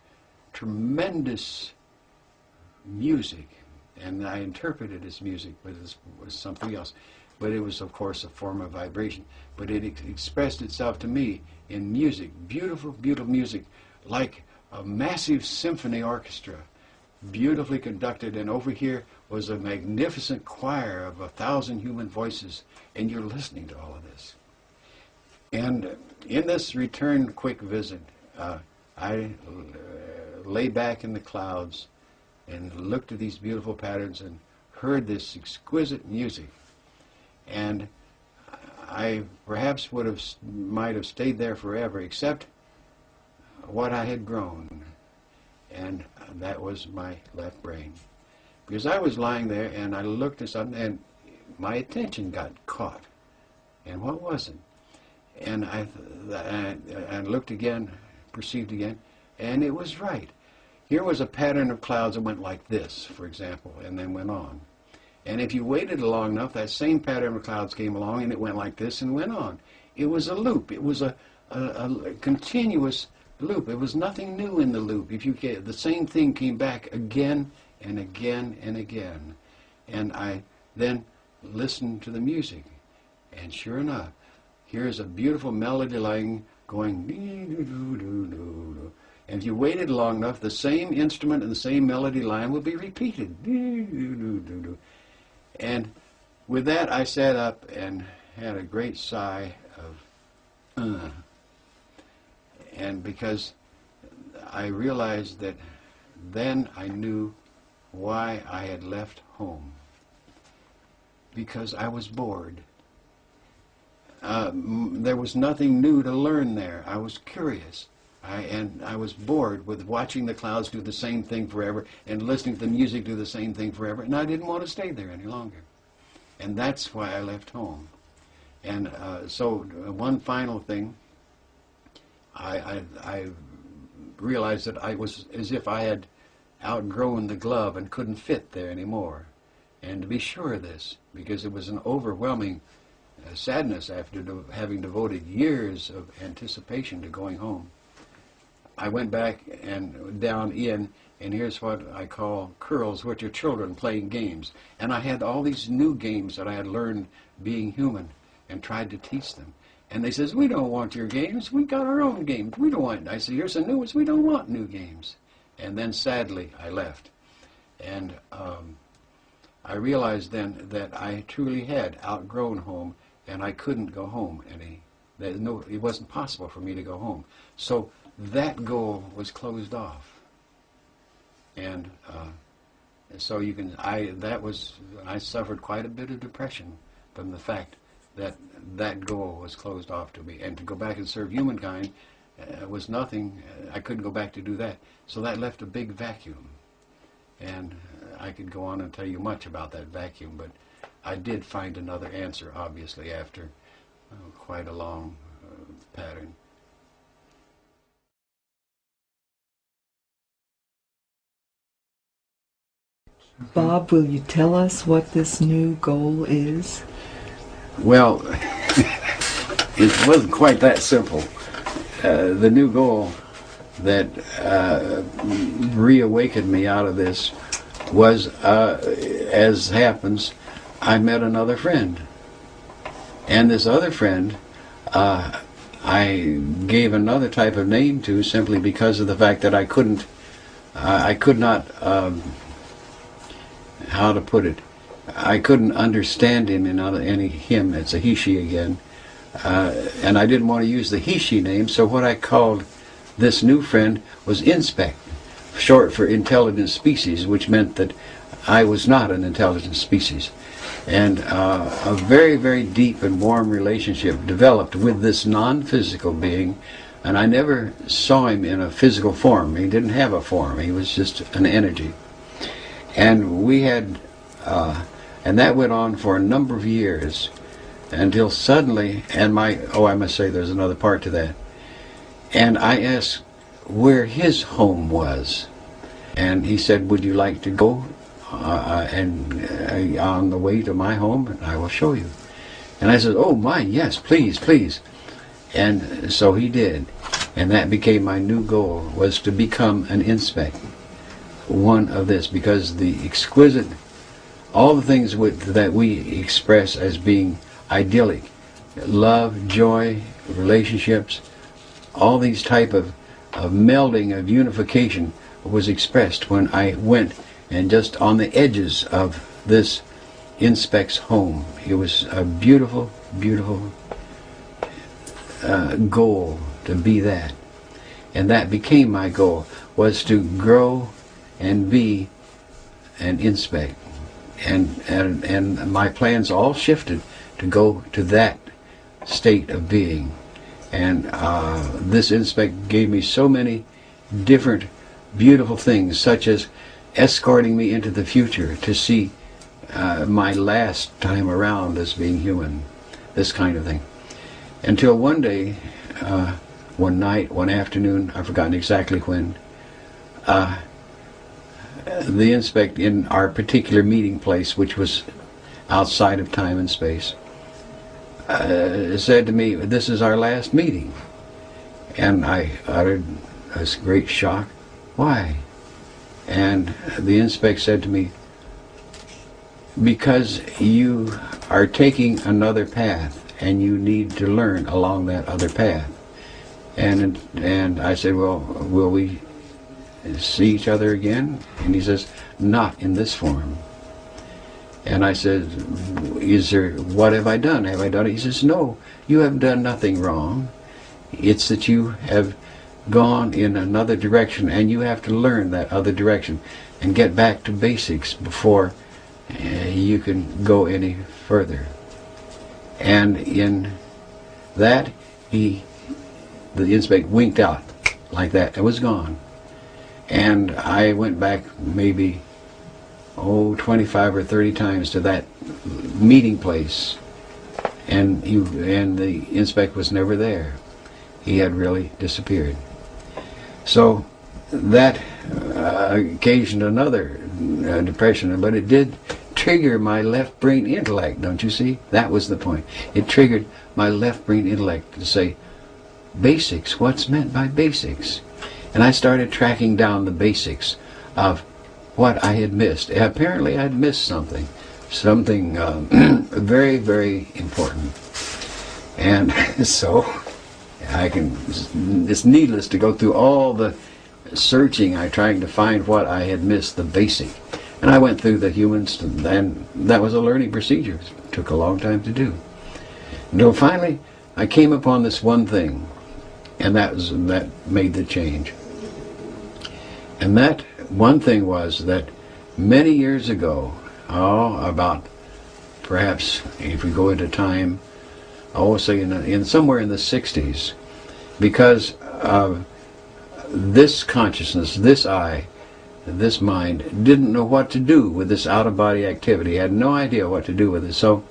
tremendous music. And I interpreted it as music, but it was something else. But it was, of course, a form of vibration. But it expressed itself to me in music, beautiful, beautiful music, like a massive symphony orchestra, beautifully conducted. And over here was a magnificent choir of 1,000 human voices, and you're listening to all of this. And in this return quick visit, I lay back in the clouds, and looked at these beautiful patterns and heard this exquisite music. And I perhaps might have stayed there forever, except what I had grown, and that was my left brain. Because I was lying there and I looked at something and my attention got caught. And what was it? And I looked again, perceived again, and it was right. Here was a pattern of clouds that went like this, for example, and then went on. And if you waited long enough, that same pattern of clouds came along and it went like this and went on. It was a loop. It was a continuous loop. It was nothing new in the loop. The same thing came back again and again and again. And I then listened to the music. And sure enough, here's a beautiful melody line going dee-doo-doo-doo-doo. And if you waited long enough, the same instrument and the same melody line will be repeated. Dee-doo-doo-doo-doo. And with that, I sat up and had a great sigh of, and because I realized that then I knew why I had left home. Because I was bored. There was nothing new to learn there. I was curious. And I was bored with watching the clouds do the same thing forever and listening to the music do the same thing forever, and I didn't want to stay there any longer. And that's why I left home. And so one final thing, I realized that I was as if I had outgrown the glove and couldn't fit there anymore. And to be sure of this, because it was an overwhelming sadness after having devoted years of anticipation to going home, I went back and down in, and here's what I call curls, which are children playing games. And I had all these new games that I had learned being human and tried to teach them. And they says, we don't want your games. We got our own games. We don't want, I said, here's some new ones. We don't want new games. And then sadly, I left. And I realized then that I truly had outgrown home, and I couldn't go home it wasn't possible for me to go home. So that goal was closed off. And so I suffered quite a bit of depression from the fact that that goal was closed off to me. And to go back and serve humankind was nothing. I couldn't go back to do that. So that left a big vacuum. And I could go on and tell you much about that vacuum, but I did find another answer, obviously, after quite a long pattern. Bob, will you tell us what this new goal is? Well, it wasn't quite that simple. The new goal that reawakened me out of this was, as happens, I met another friend. And this other friend, I gave another type of name to simply because of the fact that I could not, how to put it, I couldn't understand him in any him. It's a he, she again. And I didn't want to use the he, she name, so what I called this new friend was Inspect, short for intelligent species, which meant that I was not an intelligent species. And a very, very deep and warm relationship developed with this non-physical being, and I never saw him in a physical form. He didn't have a form. He was just an energy. And we had, and that went on for a number of years until suddenly, I must say there's another part to that. And I asked where his home was. And he said, would you like to go on the way to my home? And I will show you. And I said, oh my, yes, please, please. And so he did. And that became my new goal, was to become an Inspect. One of this, because the exquisite, all the things that we express as being idyllic, love, joy, relationships, all these type of melding, of unification was expressed when I went and just on the edges of this Inspect's home. It was a beautiful, beautiful goal to be that. And that became my goal, was to grow and be and inspect. And my plans all shifted to go to that state of being. And this inspect gave me so many different beautiful things, such as escorting me into the future to see my last time around as being human, this kind of thing. Until one day, one night, one afternoon, I've forgotten exactly when, the inspect in our particular meeting place, which was outside of time and space, said to me, "This is our last meeting." And I uttered this great shock. "Why?" And the inspect said to me, "Because you are taking another path, and you need to learn along that other path." And I said, "Well, will we see each other again?" And he says, "Not in this form." And I said, "What have I done? Have I done it?" He says, "No, you have done nothing wrong. It's that you have gone in another direction, and you have to learn that other direction and get back to basics before you can go any further." And in that, the inspector winked out like that and was gone. And I went back maybe 25 or 30 times to that meeting place, and the inspector was never there. He had really disappeared. So that occasioned another depression, but it did trigger my left brain intellect, don't you see? That was the point. It triggered my left brain intellect to say, basics, what's meant by basics? And I started tracking down the basics of what I had missed. Apparently I'd missed something very, very important. And so it's needless to go through all the searching, trying to find what I had missed, the basic. And I went through the humans, and that was a learning procedure. It took a long time to do. Until finally I came upon this one thing, and that made the change. And that one thing was that many years ago, about perhaps, if we go into time, say in somewhere in the 60s, because of this consciousness, this I, this mind, didn't know what to do with this out-of-body activity, had no idea what to do with it. So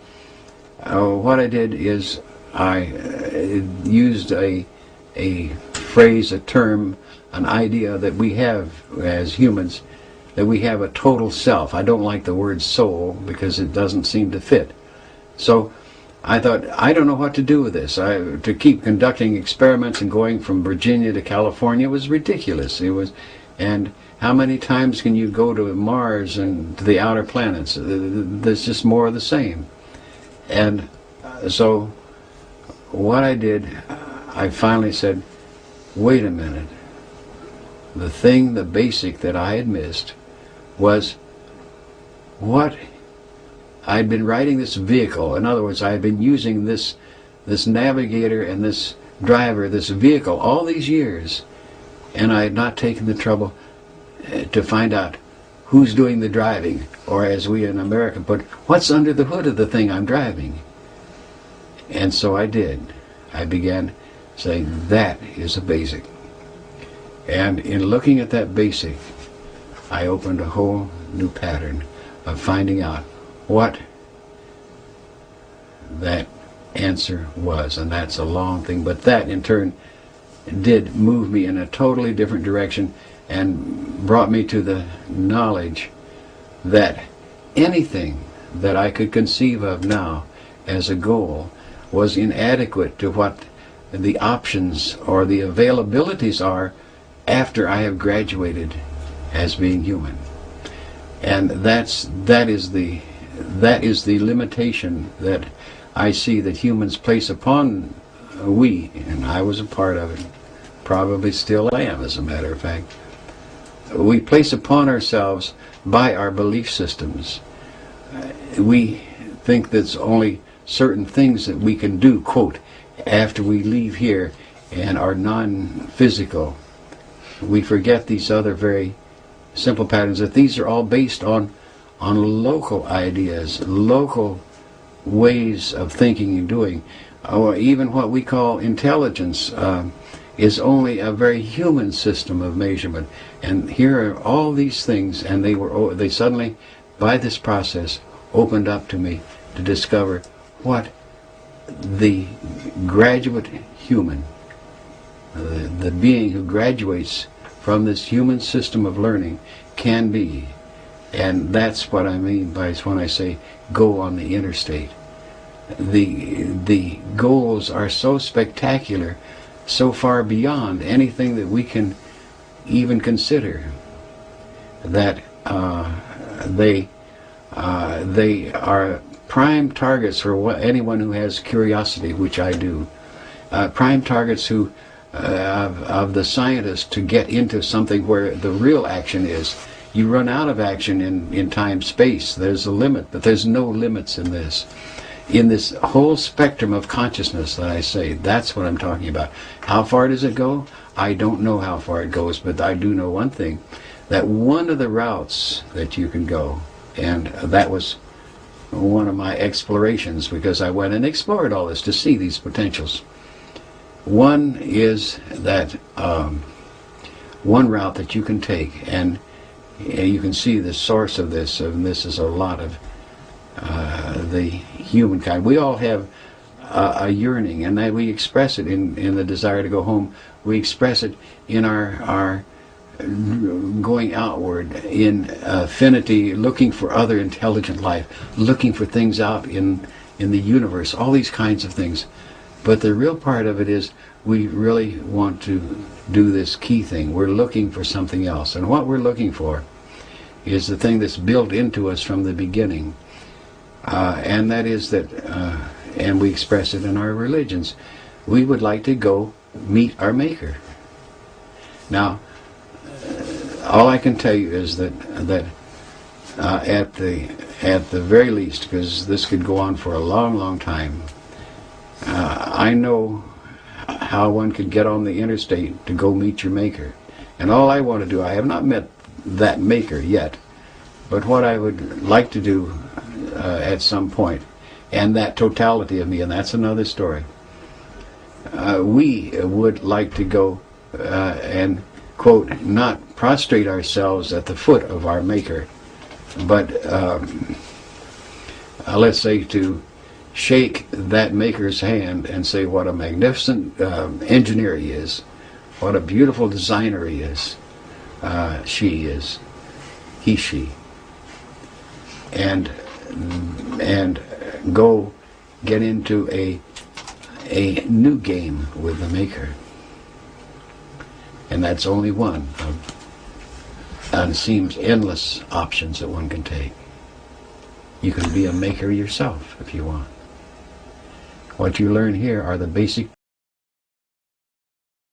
what I did is I used a phrase, a term, an idea that we have as humans, that we have a total self. I don't like the word soul because it doesn't seem to fit. So I thought, I don't know what to do with this. To keep conducting experiments and going from Virginia to California was ridiculous. And how many times can you go to Mars and to the outer planets? There's just more of the same. And so what I did, I finally said, wait a minute. The basic that I had missed was what I'd been riding this vehicle. In other words, I had been using this navigator and this driver, this vehicle, all these years, and I had not taken the trouble to find out who's doing the driving, or as we in America put, what's under the hood of the thing I'm driving. And so I did. I began saying, that is a basic. And in looking at that basic, I opened a whole new pattern of finding out what that answer was. And that's a long thing, but that in turn did move me in a totally different direction and brought me to the knowledge that anything that I could conceive of now as a goal was inadequate to what the options or the availabilities are after I have graduated as being human. And that is the limitation that I see that humans place upon we, and I was a part of it, probably still am as a matter of fact. We place upon ourselves by our belief systems. We think there's only certain things that we can do, quote, after we leave here and are non-physical. We forget these other very simple patterns, that these are all based on local ideas, local ways of thinking and doing. Or even what we call intelligence is only a very human system of measurement. And here are all these things, and they suddenly, by this process, opened up to me to discover what the graduate human, the being who graduates from this human system of learning, can be. And that's what I mean by when I say go on the interstate. The goals are so spectacular, so far beyond anything that we can even consider, that they are prime targets for anyone who has curiosity, which I do. Prime targets who of the scientist to get into something where the real action is. You run out of action in time space. There's a limit, but there's no limits in this. In this whole spectrum of consciousness that I say, that's what I'm talking about. How far does it go? I don't know how far it goes, but I do know one thing, that one of the routes that you can go, and that was one of my explorations, because I went and explored all this to see these potentials. One is that one route that you can take, and you can see the source of this, and this is a lot of the humankind. We all have a yearning, and that we express it in the desire to go home. We express it in our going outward, in affinity, looking for other intelligent life, looking for things out in the universe, all these kinds of things. But the real part of it is we really want to do this key thing. We're looking for something else. And what we're looking for is the thing that's built into us from the beginning. And that is that, and we express it in our religions, we would like to go meet our Maker. Now, all I can tell you is that at the very least, because this could go on for a long, long time, I know how one could get on the interstate to go meet your Maker. And all I want to do, I have not met that Maker yet, but what I would like to do at some point, and that totality of me, and that's another story, we would like to go and, quote, not prostrate ourselves at the foot of our Maker, but let's say to shake that Maker's hand and say what a magnificent engineer he is, what a beautiful designer he is, she is, he, she, and go get into a new game with the Maker. And that's only one of, and it seems, endless options that one can take. You can be a Maker yourself if you want. What you learn here are the basic